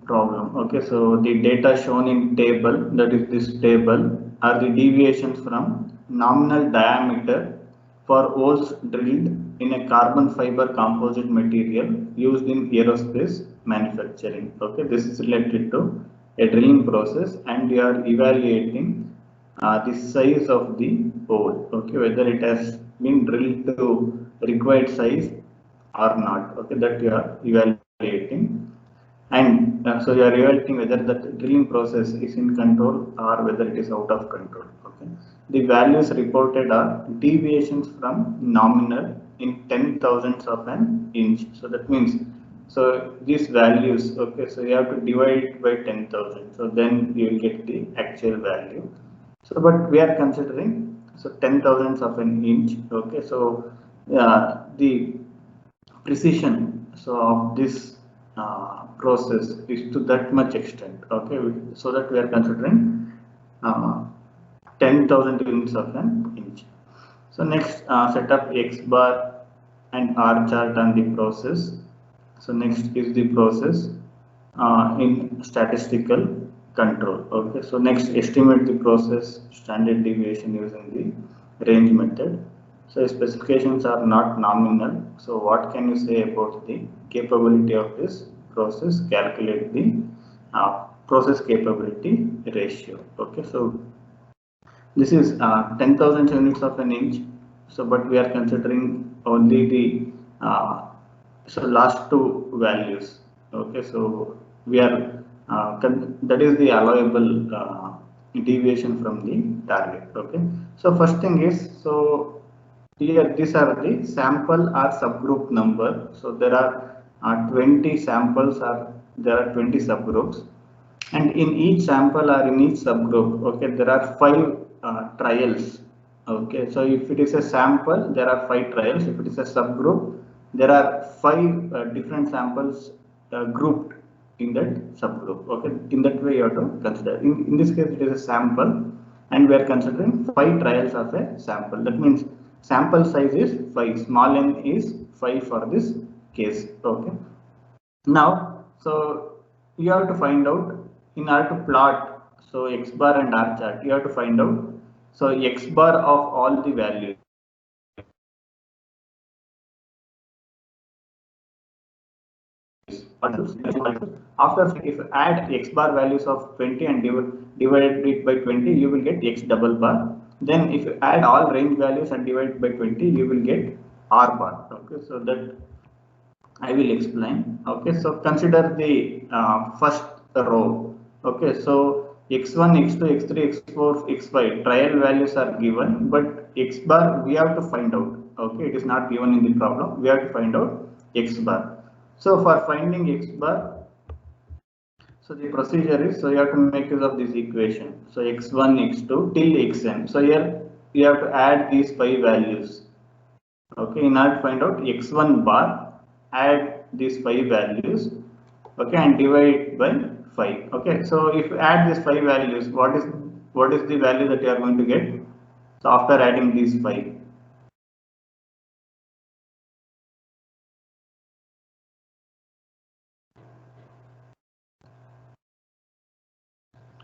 problem. Okay, so the data shown in table, that is this table, are the deviations from nominal diameter for holes drilled in a carbon fiber composite material used in aerospace manufacturing. Okay, this is related to a drilling process, and you are evaluating the size of the hole. Okay, whether it has been drilled to required size or not. Okay, that you are evaluating. And so you are evaluating whether the drilling process is in control or whether it is out of control. Okay. The values reported are deviations from nominal in 10,000ths of an inch. So that means, so these values, okay, so you have to divide it by 10,000. So then you will get the actual value. So, but we are considering so 10,000ths of an inch. Okay, so the precision so of this process is to that much extent. Okay, so that we are considering 10,000 units of an inch. So next, set up X bar and R chart on the process. So next is the process in statistical control. Okay, so next, estimate the process standard deviation using the range method. So specifications are not nominal. So what can you say about the capability of this process? Calculate the process capability ratio. Okay, so this is 10,000 units of an inch. So, but we are considering only the so last two values. Okay, so we are that is the allowable deviation from the target. Okay, so first thing is, so here these are the sample or subgroup number. So there are 20 samples, or there are 20 subgroups, and in each sample or in each subgroup, okay, there are 5 trials. Okay, so if it is a sample, there are 5 trials. If it is a subgroup, there are 5 different samples grouped in that subgroup. Okay, in that way you have to consider. In this case, it is a sample, and we are considering 5 trials of a sample. That means sample size is 5, small n is 5 for this case. Okay, now so you have to find out, in order to plot so X bar and R chart, you have to find out so X bar of all the values. After, if you add X bar values of 20 and divide it by 20, you will get X double bar. Then if you add all range values and divide it by 20, you will get R bar. Okay, so that I will explain. Okay, so consider the first row. Okay, so x1, x2, x3, x4, x5 trial values are given, but X bar we have to find out. Okay, it is not given in the problem. We have to find out X bar. So for finding X bar, so the procedure is, so you have to make use of this equation. So x1, x2 till xn. So here you have to add these 5 values. Okay, in order to find out x1 bar, add these 5 values. Okay, and divide by 5. Okay, so if you add these 5 values, what is the value that you are going to get? So after adding these 5.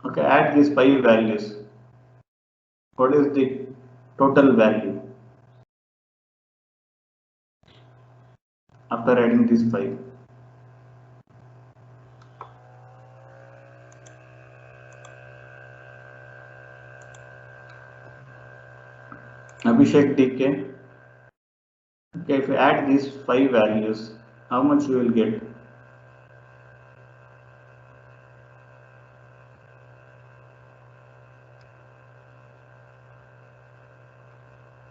Okay, add these 5 values. What is the total value after adding these 5? Abhishek DK. Okay, if you add these 5 values, how much you will get?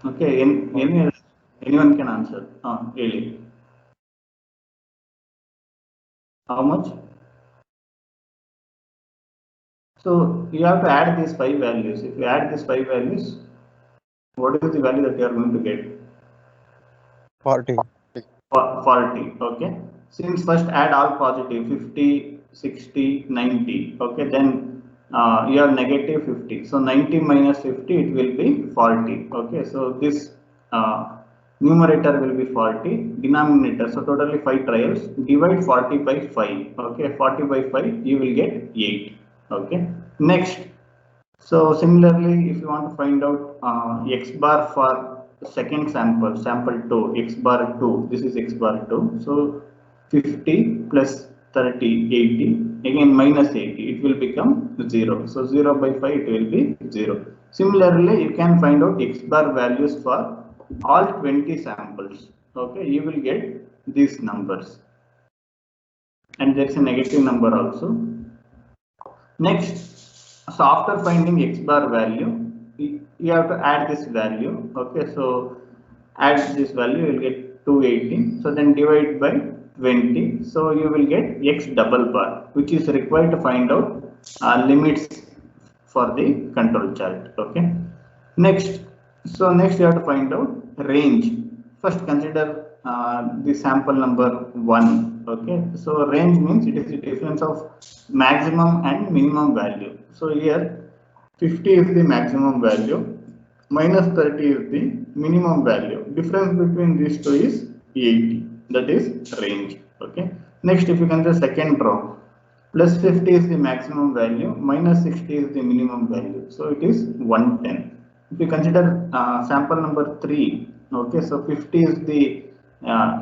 Okay, anyone can answer. Really. How much? So you have to add these 5 values. If you add these 5 values, what is the value that you are going to get? 40. 40. Okay. Since first add all positive, 50, 60, 90. Okay. Then you have negative 50. So 90 minus 50, it will be 40. Okay. So this numerator will be 40, denominator, so totally 5 trials, divide 40 by 5, okay, 40 by 5, you will get 8, okay. Next, so similarly, if you want to find out x bar for second sample, sample 2, x bar 2, this is x bar 2, so 50 plus 30, 80, again minus 80, it will become 0, so 0 by 5, it will be 0. Similarly, you can find out x bar values for all 20 samples, okay, you will get these numbers, and there is a negative number also. Next, so after finding x bar value, you have to add this value, okay, so add this value, you will get 280, so then divide by 20, so you will get x double bar, which is required to find out limits for the control chart, okay. Next, so next you have to find out range. First consider the sample number 1, okay, so range means it is the difference of maximum and minimum value. So here 50 is the maximum value, minus 30 is the minimum value, difference between these two is 80, that is range, okay. Next, if you consider second row, plus 50 is the maximum value, minus 60 is the minimum value, so it is 110. If you consider sample number 3, okay, so 50 is the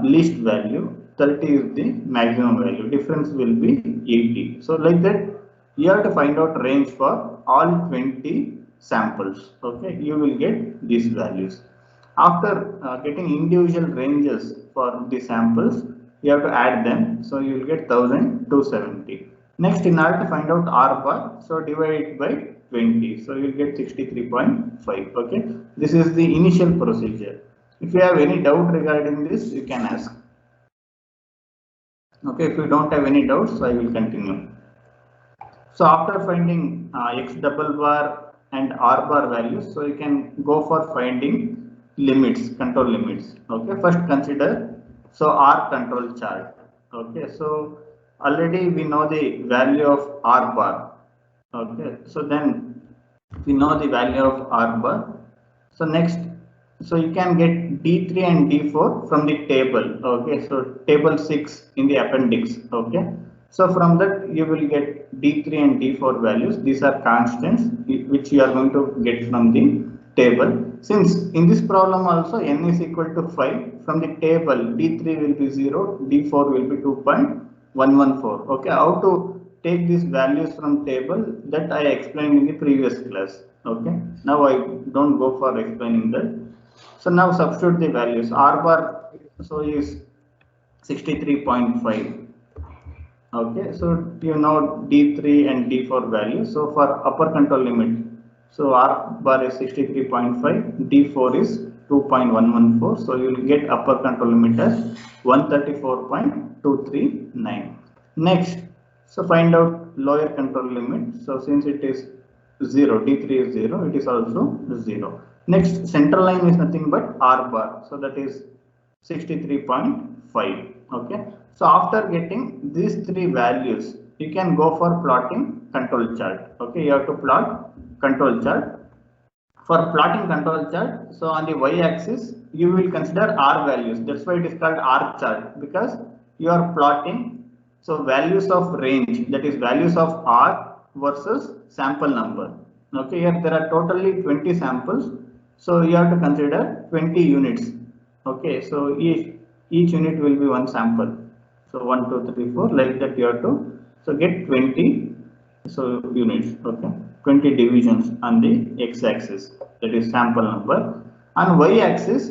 least value, 30 is the maximum value, difference will be 80. So like that, you have to find out range for all 20 samples, okay, you will get these values. After getting individual ranges for the samples, you have to add them, so you will get 1270. Next, in order to find out R bar, so divide it by 20, so you will get 63.5, okay. This is the initial procedure. If you have any doubt regarding this, you can ask. Okay, if you don't have any doubts, so I will continue. So after finding x double bar and R bar values, so you can go for finding limits, control limits, okay. First consider, so R control chart, okay, so already we know the value of R bar, okay, so then we know the value of R bar. So next, so you can get D3 and D4 from the table, okay, so table 6 in the appendix, okay. So from that you will get D3 and D4 values, these are constants which you are going to get from the table. Since in this problem also n is equal to 5, from the table D3 will be 0, D4 will be 2.114, okay. How to take these values from table, that I explained in the previous class, okay. Now I don't go for explaining that. So now substitute the values. R bar, so is 63.5, okay. So you know D3 and D4 values. So for upper control limit, so R bar is 63.5, D4 is 2.114, so you will get upper control limit as 134.239. Next, so find out lower control limit. So since it is 0, D3 is 0, it is also 0. Next, central line is nothing but R bar, so that is 63.5, okay. So after getting these three values, you can go for plotting control chart, okay. You have to plot control chart. For plotting control chart, so on the y-axis you will consider R values, that's why it is called R chart, because you are plotting so values of range, that is values of R versus sample number, okay. Here there are totally 20 samples, so you have to consider 20 units, okay. So each unit will be one sample, so 1 2 3 4, like that you have to, so get 20 so units, okay, 20 divisions on the x-axis, that is sample number. On y-axis,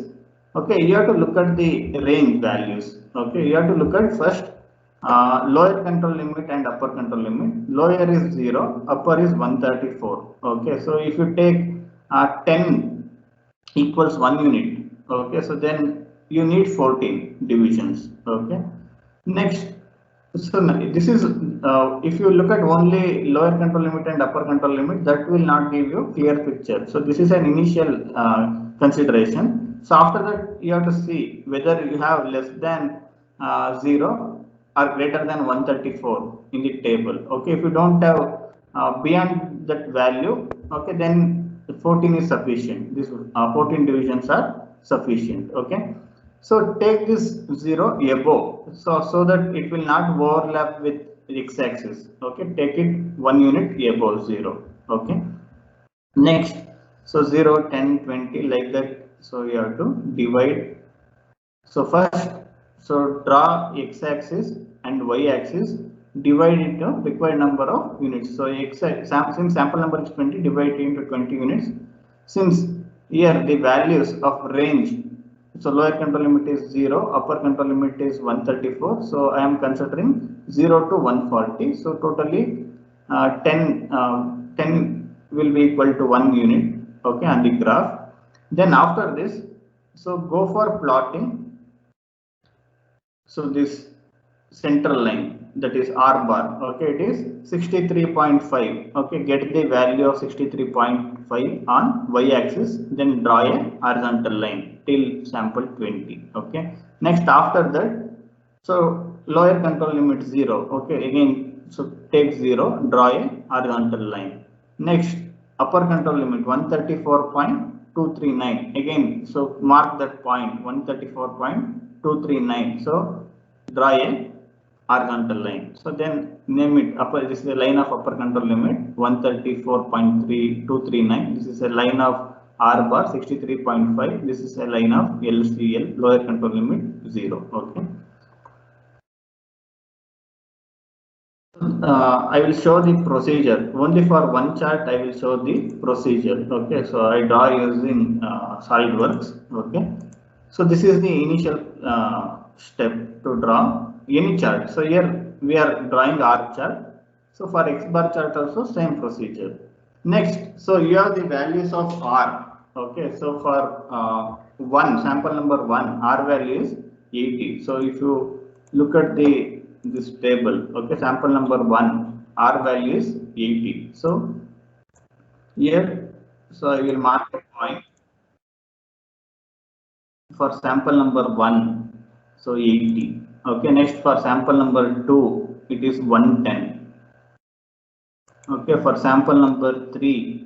okay, you have to look at the range values, okay. You have to look at first lower control limit and upper control limit. Lower is 0, upper is 134, okay. So if you take 10 equals 1 unit, okay, so then you need 14 divisions, okay. Next, so this is if you look at only lower control limit and upper control limit, that will not give you clear picture. So this is an initial consideration. So after that you have to see whether you have less than 0 or greater than 134 in the table, okay. If you don't have beyond that value, okay, then 14 is sufficient. This 14 divisions are sufficient, okay. So take this 0 above, so that it will not overlap with x-axis. Okay, take it 1 unit above 0. Okay. Next, so 0, 10, 20 like that. So you have to divide. So first, so draw x-axis and y-axis, divide into required number of units. So since sample number is 20, divide it into 20 units. Since here the values of range, so lower control limit is 0, upper control limit is 134. So I am considering 0 to 140. So totally 10 will be equal to 1 unit. Okay, on the graph. Then after this, so go for plotting. So this central line, that is R bar, okay, it is 63.5. Okay, get the value of 63.5 on y-axis, then draw a horizontal line till sample 20. Okay. Next, after that, so lower control limit 0. Okay, again, so take 0, draw a horizontal line. Next, upper control limit 134.239. Again, so mark that point 134.239. So draw a horizontal line. So then name it upper. This is the line of upper control limit 134.3239. This is a line of R bar 63.5. This is a line of LCL, lower control limit 0. Okay. I will show the procedure only for one chart. I will show the procedure. Okay, so I draw using SolidWorks. Okay, so this is the initial step to draw any chart. So here we are drawing R chart. So for X bar chart also same procedure. Next, so you have the values of R. Okay, so for one sample number 1, R value is 80. So if you look at this table, okay, sample number 1, R value is 80. So here, so I will mark a point for sample number 1, so 80. Okay, next for sample number 2, it is 110. Okay, for sample number 3,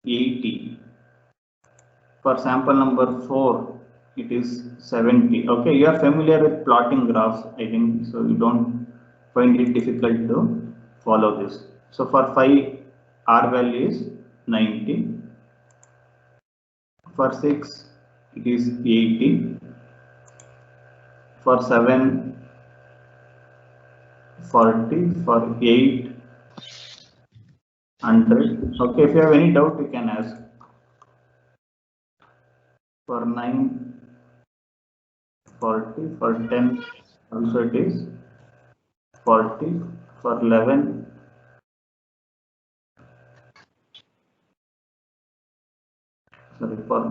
80. For sample number 4, it is 70. Okay, you are familiar with plotting graphs, I think, so you don't find it difficult to follow this. So for 5, R value is 90. For 6, it is 80. For 7, 40. For 8, 100. Okay, if you have any doubt, you can ask. For 9, 40. For 10, also it is 40. For 11, sorry, for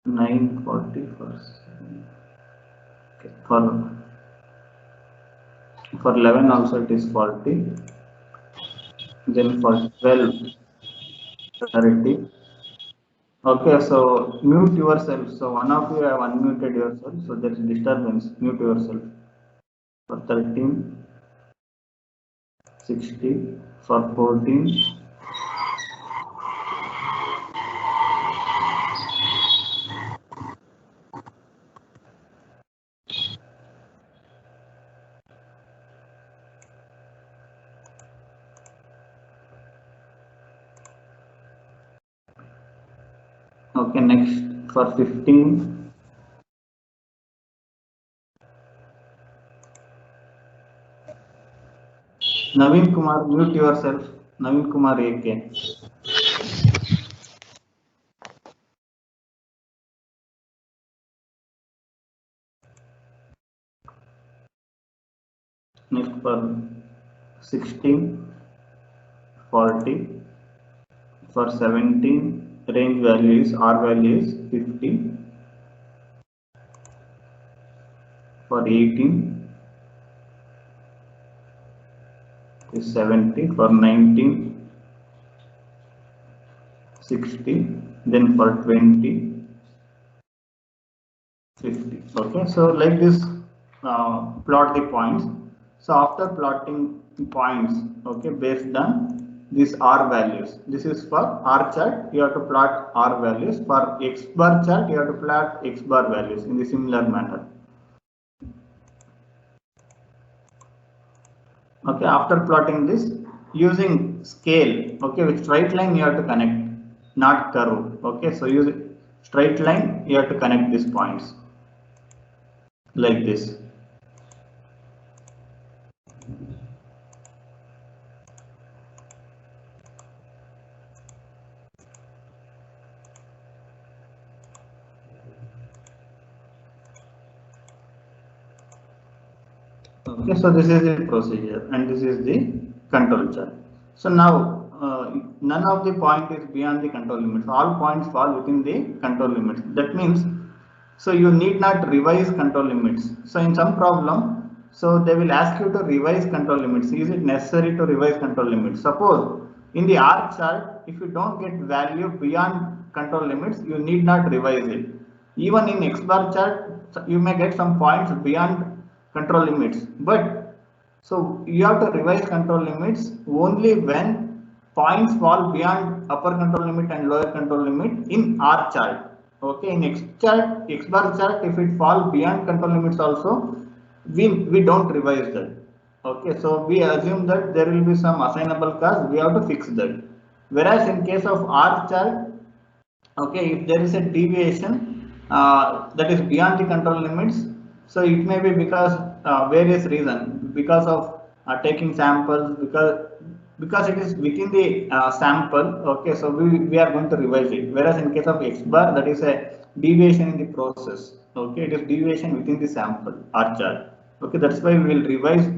9, 40. For 7, okay, for 11 also it is 40. Then for 12, 30. Okay, so mute yourself. So one of you have unmuted yourself, so there is disturbance. Mute yourself. For 13, 60. For 14, okay, next for 15. Naveen Kumar, mute yourself. Naveen Kumar AK. Next for 16, 40. For 17, range value is R value is 50. For 18 is 70. For 19, 60. Then for 20, 50. Okay, so like this, plot the points. So after plotting points, okay, based on these R values. This is for R chart, you have to plot R values. For X bar chart, you have to plot X bar values in the similar manner. Okay, after plotting this, using scale, okay, with straight line you have to connect, not curve. Okay, so use straight line, you have to connect these points like this. Okay, so this is the procedure and this is the control chart. So now none of the point is beyond the control limits. All points fall within the control limits. That means, so you need not revise control limits. So in some problem, so they will ask you to revise control limits. Is it necessary to revise control limits? Suppose in the R chart, if you don't get value beyond control limits, you need not revise it. Even in X bar chart, you may get some points beyond control limits, but so you have to revise control limits only when points fall beyond upper control limit and lower control limit in R chart. Okay, in X bar chart, if it falls beyond control limits also, we don't revise that. Okay, so we assume that there will be some assignable cost, we have to fix that. Whereas in case of R chart, okay, if there is a deviation that is beyond the control limits, so it may be because various reasons, because of taking samples, because it is within the sample. Okay, so we are going to revise it. Whereas in case of X bar, that is a deviation in the process. Okay, it is deviation within the sample R chart. Okay, that's why we will revise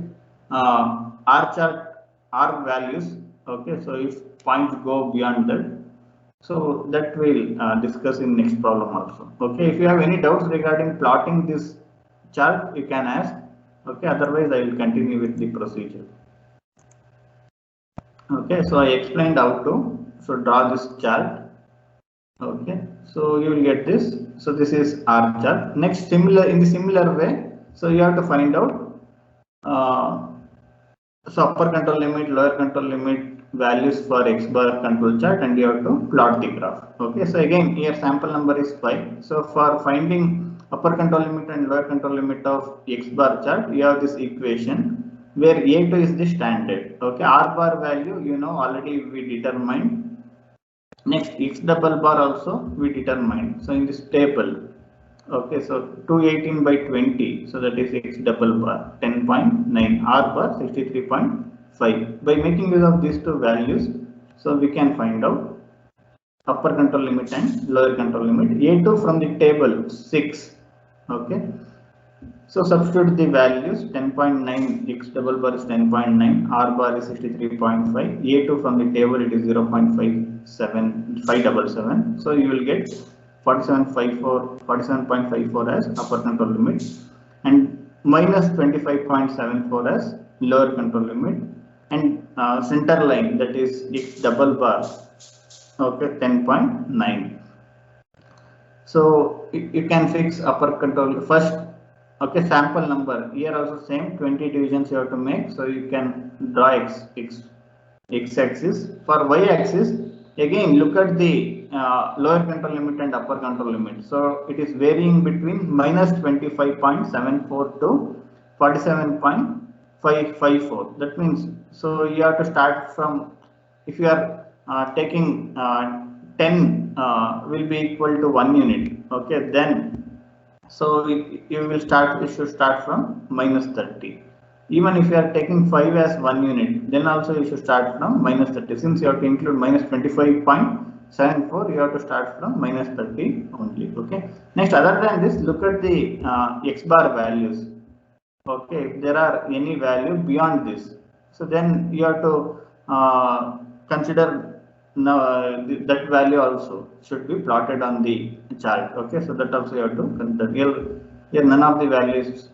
R chart R values. Okay, so if points go beyond that, so that we'll discuss in next problem also. Okay, if you have any doubts regarding plotting this chart, you can ask. Okay, otherwise I will continue with the procedure. Okay, so I explained how to draw this chart. Okay, so you will get this. So this is R chart. Next, in the similar way, so you have to find out so upper control limit, lower control limit values for X bar control chart, and you have to plot the graph. Okay, so again here sample number is 5. So for finding upper control limit and lower control limit of X bar chart, you have this equation where A2 is the standard. Okay, R bar value, you know, already we determined. Next, X double bar also we determined. So in this table, okay, so 218 by 20, so that is X double bar 10.9, R bar 63.5. By making use of these two values, so we can find out upper control limit and lower control limit. A2 from the table 6. Okay, so substitute the values. 10.9, X double bar is 10.9, R bar is 63.5. A2 from the table, it is 0.577. So you will get 47.54 as upper control limit and minus 25.74 as lower control limit, and center line, that is X double bar, okay, 10.9. So you can fix upper control first. Okay, sample number here also same 20 divisions you have to make. So you can draw x axis. For y axis, again look at the lower control limit and upper control limit. So it is varying between minus 25.74 to 47.554. That means, so you have to start from, if you are taking 10 will be equal to 1 unit. Okay, then so you should start from minus 30. Even if you are taking 5 as 1 unit, then also you should start from minus 30. Since you have to include minus 25.74, you have to start from minus 30 only. Okay. Next, other than this, look at the X bar values. Okay, if there are any value beyond this, so then you have to consider that value also should be plotted on the chart. Okay, so that also you have to consider. Here none of the values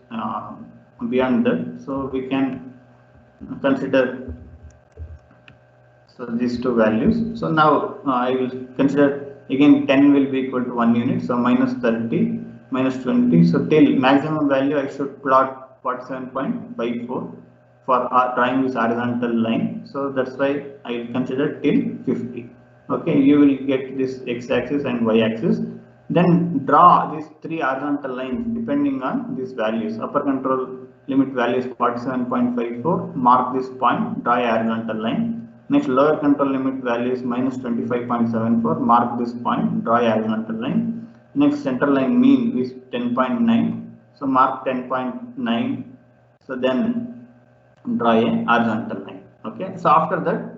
beyond that, so we can consider so these two values. So now I will consider again 10 will be equal to 1 unit, so minus 30, minus 20. So till maximum value I should plot 47.54. for drawing this horizontal line. So that's why I will consider till 50. Okay, you will get this x-axis and y-axis. Then draw these three horizontal lines depending on these values. Upper control limit value is 47.54. Mark this point, draw a horizontal line. Next, lower control limit value is minus 25.74. Mark this point, draw a horizontal line. Next, center line mean is 10.9. So mark 10.9. So then draw a horizontal line. Okay. So after that,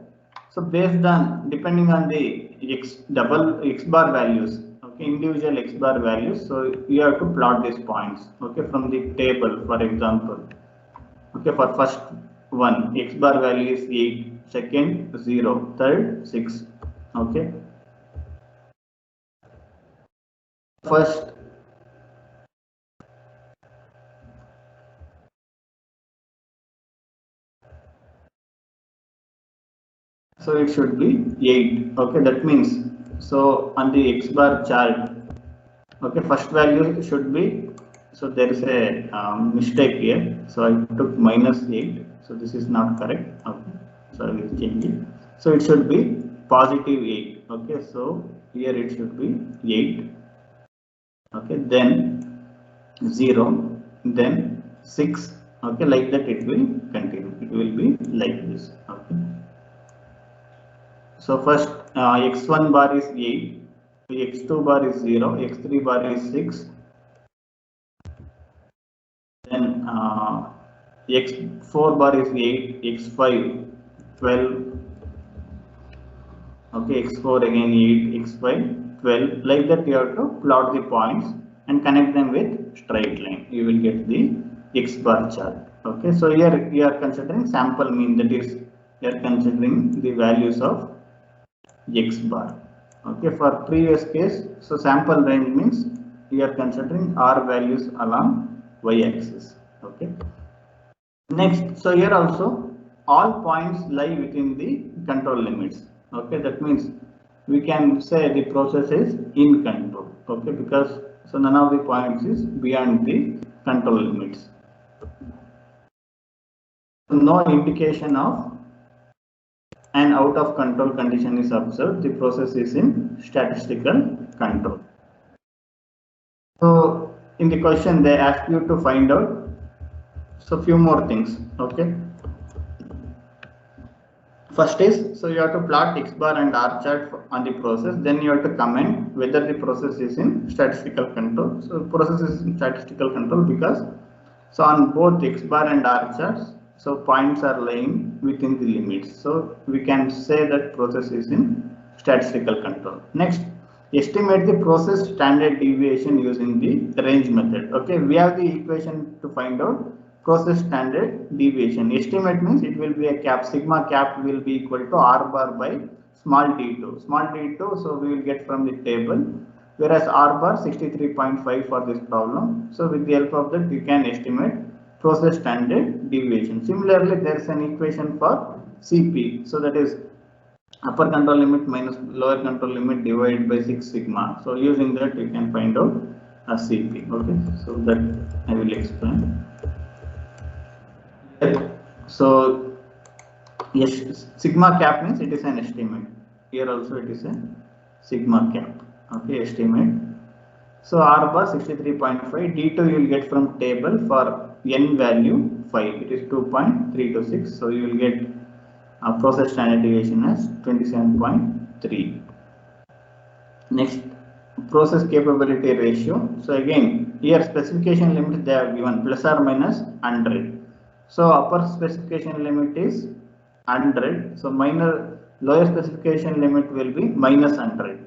so based on depending on the x bar values, okay, individual x bar values. So you have to plot these points. Okay, from the table, for example. Okay, for first one, x bar value is 8, second 0, third 6. Okay. First, so it should be 8. Okay, that means, so on the x bar chart, okay, first value should be, so there is a mistake here. So I took minus 8. So this is not correct. Okay, so I will change it. So it should be positive 8. Okay, so here it should be 8. Okay, then 0, then 6. Okay, like that it will continue. It will be like this. Okay. So first x1 bar is 8, x2 bar is 0, x3 bar is 6, then x4 bar is 8, x5 12, okay, x4 again 8, x5 12, like that you have to plot the points and connect them with straight line. You will get the x bar chart. Okay, so here you are considering sample mean, that is you are considering the values of x bar. Okay, for previous case, so sample range means we are considering r values along y-axis. Okay. Next, so here also all points lie within the control limits. Okay, that means we can say the process is in control. Okay, because so none of the points is beyond the control limits. No indication of an out of control condition is observed. The process is in statistical control. So in the question they ask you to find out so few more things. Okay. First is, so you have to plot x bar and r chart on the process. Then you have to comment whether the process is in statistical control. So process is in statistical control because so on both x bar and r charts, so points are lying within the limits. So we can say that process is in statistical control. Next, estimate the process standard deviation using the range method. Okay, we have the equation to find out process standard deviation. Estimate means it will be a cap, sigma cap will be equal to r bar by small d2. Small d2, so we will get from the table, whereas r bar 63.5 for this problem. So with the help of that you can estimate process standard deviation. Similarly, there is an equation for CP. So that is upper control limit minus lower control limit divided by 6 sigma. So using that you can find out a CP. Okay, so that I will explain. So yes, sigma cap means it is an estimate. Here also it is a sigma cap. Okay, estimate. So r bar 63.5, d2 you will get from table for n value 5. It is 2.326. So you will get process standard deviation as 27.3. Next, process capability ratio. So again, here specification limit they have given plus or minus 100. So upper specification limit is 100. So lower specification limit will be minus 100.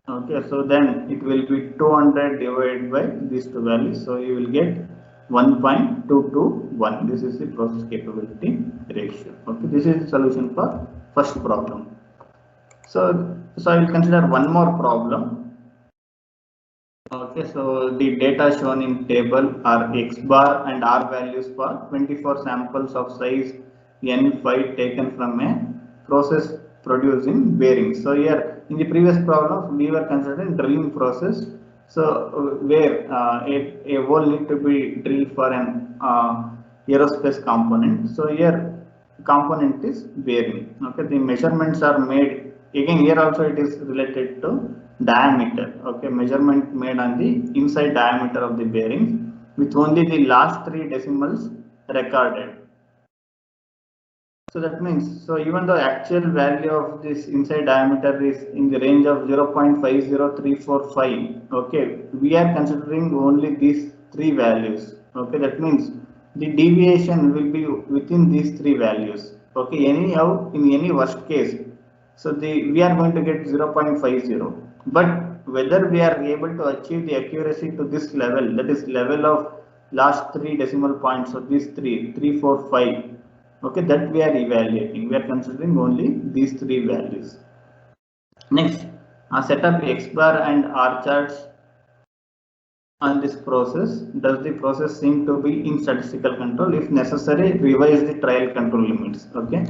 Okay, so then it will be 200 divided by these two values. So you will get 1.221. This is the process capability ratio. Okay, this is the solution for first problem. So I will consider one more problem. Okay, so the data shown in table are x bar and r values for 24 samples of size N5 taken from a process producing bearings. So here in the previous problem we were considering drilling process. So where a hole need to be drilled for an aerospace component. So here component is bearing. Okay, the measurements are made again here also it is related to diameter. Okay, measurement made on the inside diameter of the bearing with only the last 3 decimals recorded. So that means, so even the actual value of this inside diameter is in the range of 0.50345. Okay, we are considering only these 3 values. Okay, that means the deviation will be within these 3 values. Okay, anyhow, in any worst case, so we are going to get 0.50. But whether we are able to achieve the accuracy to this level, that is level of last 3 decimal points, so these 3, 3, 4, 5. Okay, that we are evaluating. We are considering only these 3 values. Next, set up X bar and R charts on this process. Does the process seem to be in statistical control? If necessary, revise the trial control limits. Okay,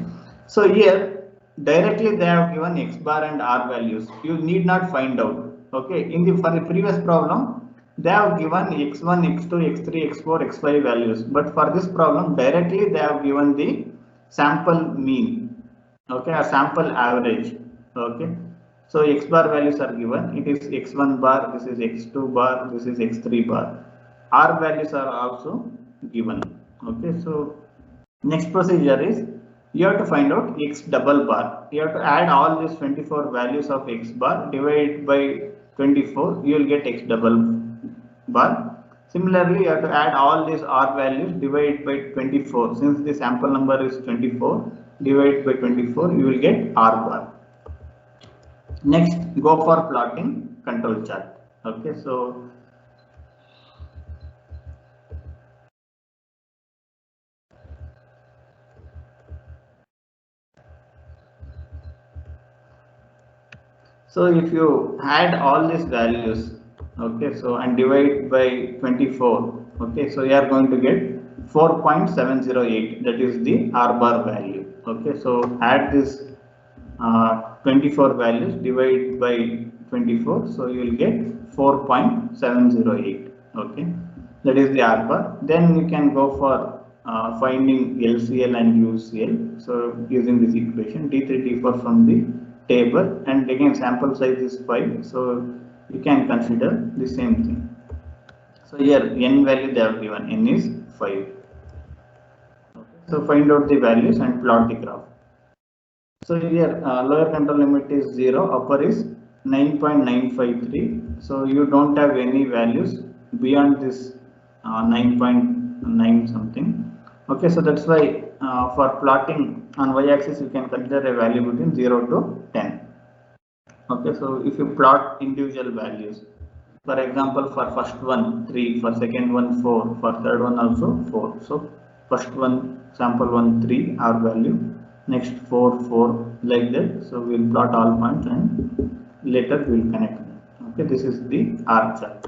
so here directly they have given X bar and R values. You need not find out. Okay, for the previous problem, they have given x1, x2, x3, x4, x5 values, but for this problem directly they have given the sample mean, okay, or sample average. Okay, so X bar values are given. It is x1 bar, this is x2 bar, this is x3 bar. R values are also given. Okay, so next procedure is you have to find out X double bar. You have to add all these 24 values of X bar, divide by 24, you will get X double bar. Similarly, you have to add all these R values, divide by 24. Since the sample number is 24, divide by 24, you will get R bar. Next, go for plotting control chart. Okay, so if you add all these values, okay, so and divide by 24, okay, so you are going to get 4.708, that is the R bar value. Okay, so add this 24 values, divide by 24, so you will get 4.708. okay, that is the R bar. Then you can go for finding LCL and UCL. So using this equation D3 D4 from the table, and again sample size is 5, so you can consider the same thing. So here n value they have given, n is 5. Okay. So find out the values and plot the graph. So here lower control limit is 0, upper is 9.953. So you don't have any values beyond this 9.9 something. Okay, so that's why for plotting on y-axis you can consider a value between 0 to 10. Okay, so if you plot individual values, for example, for first one 3, for second one 4, for third one also 4. So first one sample 1 3 R value, next 4 4, like that. So we'll plot all points and later we'll connect them. Okay, this is the R chart.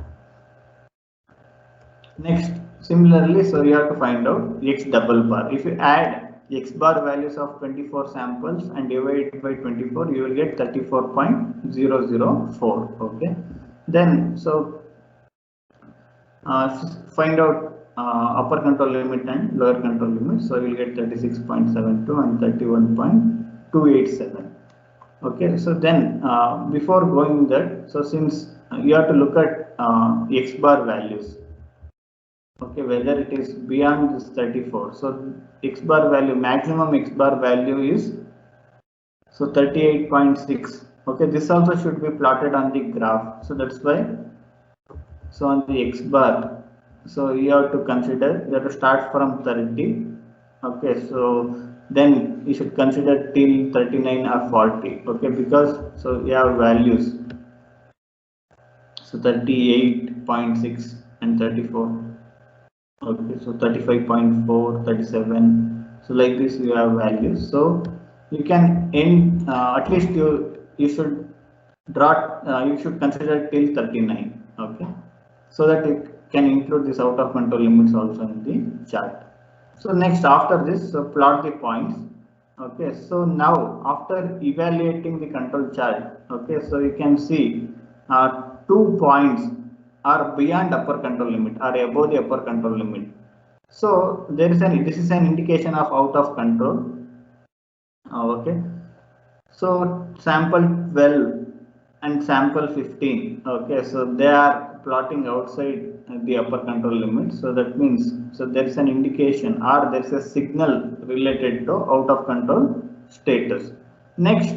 Next, similarly, so you have to find out X double bar. If you add X bar values of 24 samples and divide by 24, you will get 34.004. Okay, then so find out upper control limit and lower control limit. So you will get 36.72 and 31.287. Okay, so then before going that, so since you have to look at X bar values. Okay, whether it is beyond this 34. So X bar value, maximum X bar value is so 38.6. Okay, this also should be plotted on the graph. So that's why. So on the X bar, so you have to consider, you have to start from 30. Okay, so then you should consider till 39 or 40. Okay, because so you have values. So 38.6 and 34. Okay, so 35.4, 37. So like this you have values. So you can end at least you should draw. You should consider till 39. Okay, so that it can include this out of control limits also in the chart. So next, after this, so plot the points. Okay, so now after evaluating the control chart, okay, so you can see 2 points are beyond upper control limit, are above the upper control limit. So this is an indication of out of control. Okay. So sample 12 and sample 15. Okay, so they are plotting outside the upper control limit. So that means, so there is an indication or there is a signal related to out of control status. Next,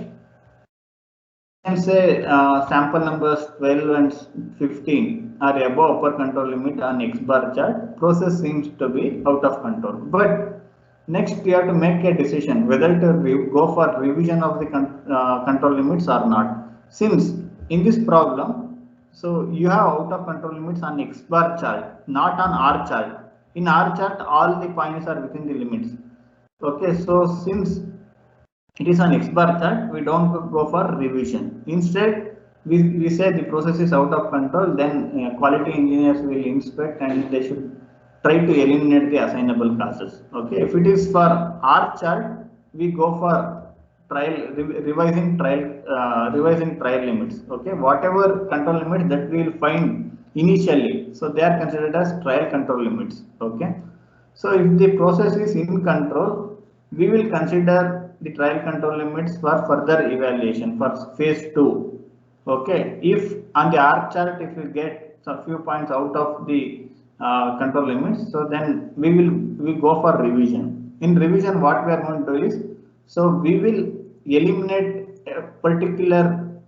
can say sample numbers 12 and 15 are above upper control limit on X bar chart. Process seems to be out of control. But next we have to make a decision whether to go for revision of the control limits or not. Since in this problem, so you have out of control limits on X bar chart, not on R chart. In R chart, all the points are within the limits. Okay, so since it is an X bar chart, we don't go for revision. Instead, we say the process is out of control, then quality engineers will inspect and they should try to eliminate the assignable causes. Okay, if it is for R chart, we go for revising trial limits. Okay, whatever control limits that we will find initially, so they are considered as trial control limits. Okay, so if the process is in control, we will consider the trial control limits for further evaluation for phase 2. Okay, if on the R chart, if we get a few points out of the control limits, so then we go for revision. In revision, what we are going to do is, so we will eliminate a particular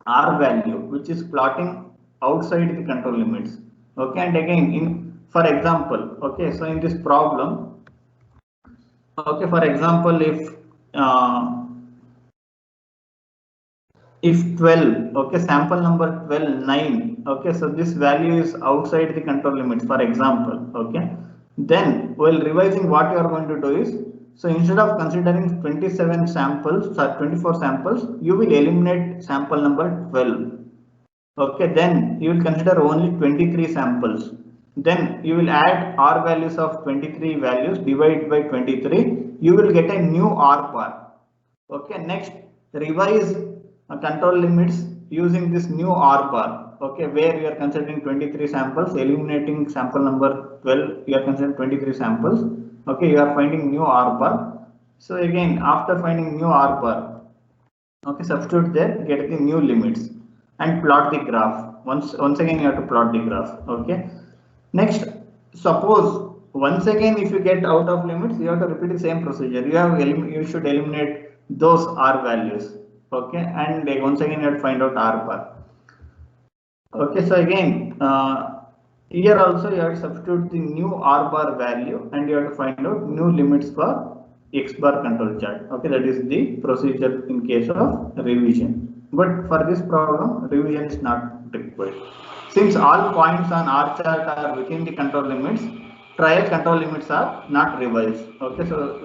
R value which is plotting outside the control limits. Okay, and again, in for example, okay, so in this problem, okay, for example, if 12, okay, sample number 12 9, okay, so this value is outside the control limits, for example. Okay, then while revising, what you are going to do is, so instead of considering 27 samples or 24 samples, you will eliminate sample number 12. Okay, then you will consider only 23 samples. Then you will add R values of 23 values, divide by 23, you will get a new R bar. Okay, next revise control limits using this new R bar. Okay, where you are considering 23 samples, eliminating sample number 12, you are considering 23 samples. Okay, you are finding new R bar. So again, after finding new R bar, okay, substitute there, get the new limits and plot the graph. Once again, you have to plot the graph. Okay, next, suppose once again if you get out of limits, you have to repeat the same procedure. You should eliminate those R values. Okay, and once again you have to find out R bar. Okay, so again here also you have to substitute the new R bar value and you have to find out new limits for X bar control chart. Okay, that is the procedure in case of revision. But for this problem, revision is not required. Since all points on R chart are within the control limits, trial control limits are not revised. Okay, so